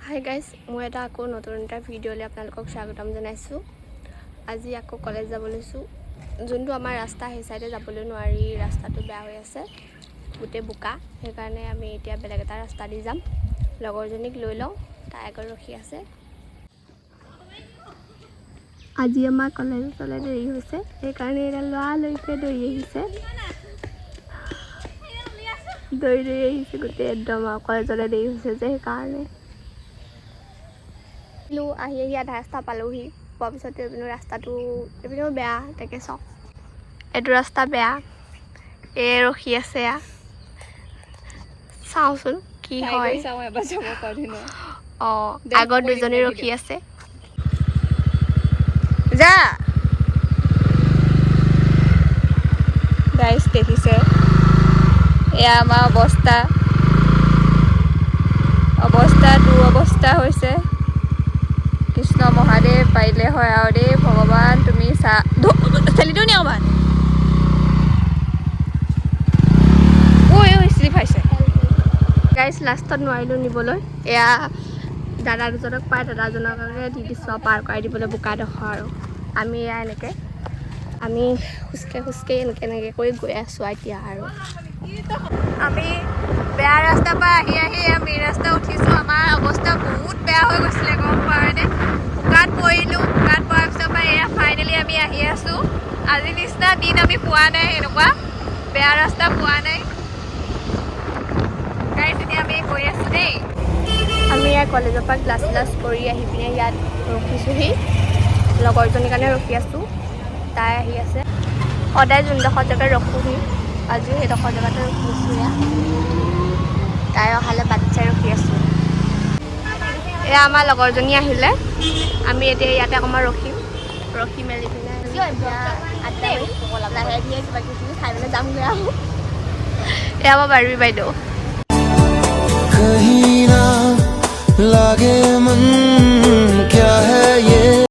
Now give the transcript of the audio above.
Hi guys, মই এটা আকৌ নতুন এটা ভিডিঅ'লৈ আপোনালোকক স্বাগতম জনাইছোঁ। আজি আকৌ কলেজ যাব লৈছোঁ। যোনটো আমাৰ ৰাস্তা সেই চাইডে যাবলৈ নোৱাৰি, ৰাস্তাটো বেয়া হৈ আছে, গোটেই বোকা। সেইকাৰণে আমি এতিয়া বেলেগ এটা ৰাস্তা দি যাম। লগৰজনীক লৈ লওঁ, তাই আগত ৰখি আছে। আজি আমাৰ কলেজলৈ দেৰি হৈছে, সেইকাৰণে এতিয়া লৰালৰিকৈ দৌৰি আহিছে। দৌৰি আহিছে গোটেই একদম আৰু কলেজলৈ দেৰি হৈছে যে সেইকাৰণে। আহি আধা ৰাস্তা পালোহি, পোৱাৰ পিছতে এইপিনে ৰাস্তাটো এইপিনেও বেয়া, তাকে চাওঁ। এইটো ৰাস্তা বেয়া, ৰখি আছে। চাওঁচোন কি হয়। অঁ, আগত দুজনী ৰখি আছে। যা গাইজ দেখিছে, এয়া আমাৰ অৱস্থা হৈছে। কৃষ্ণ মহাদেৱ পাৰিলে হয় আৰু দেই, ভগৱান তুমি ঠেলি দিওঁ নি অকণমান? শ্লিপ খাইছে গাইজ, লাষ্টত নোৱাৰিলোঁ নিবলৈ। এয়া দাদা দুজনক পাই দাদাজনকে দি দিছোঁ পাৰ কৰাই দিবলৈ বোকাডোখৰ। আৰু আমি এয়া এনেকৈ খোজকাঢ়ি এনেকৈ কৰি গৈ আছোঁ এতিয়া। আৰু আমি বেয়া ৰাস্তাৰ পৰা আহি মেইন ৰাস্তা উঠিছোঁ। আমাৰ অৱস্থা বহুত বেয়া হৈ গৈছিলে, গম পাওঁনে? বোকাত পৰিলোঁ, বোকাত পৰাৰ পিছৰ পৰা এয়া ফাইনেলি আমি আহি আছোঁ। আজিৰ নিচিনা দিন আমি পোৱা নাই, এনেকুৱা বেয়া ৰাস্তা পোৱা নাই। এতিয়া আমি গৈ আছোঁ দেই। আমি ইয়াৰ কলেজৰ পৰা ক্লাছ কৰি আহি পিনে ইয়াত ৰখিছোঁহি। লগৰজনীৰ কাৰণে ৰখি আছোঁ, তাই আহি আছে। সদায় যোনডোখৰ জেগাত ৰখোহি, আজিও সেইডোখৰ জেগাতে ৰখিছোঁ। তাই অহালৈ বাট চাই ৰখি আছোঁ। এয়া আমাৰ লগৰজনী আহিলে, আমি এতিয়া ইয়াতে অকণমান ৰখি মেলি পিনে লাহে ধীৰে কিবা কিবি খাই পেলাই যামগৈ। আৰু এয়া আমাৰ বাৰ্বী বাইদেউ। कहीं ना लागे मन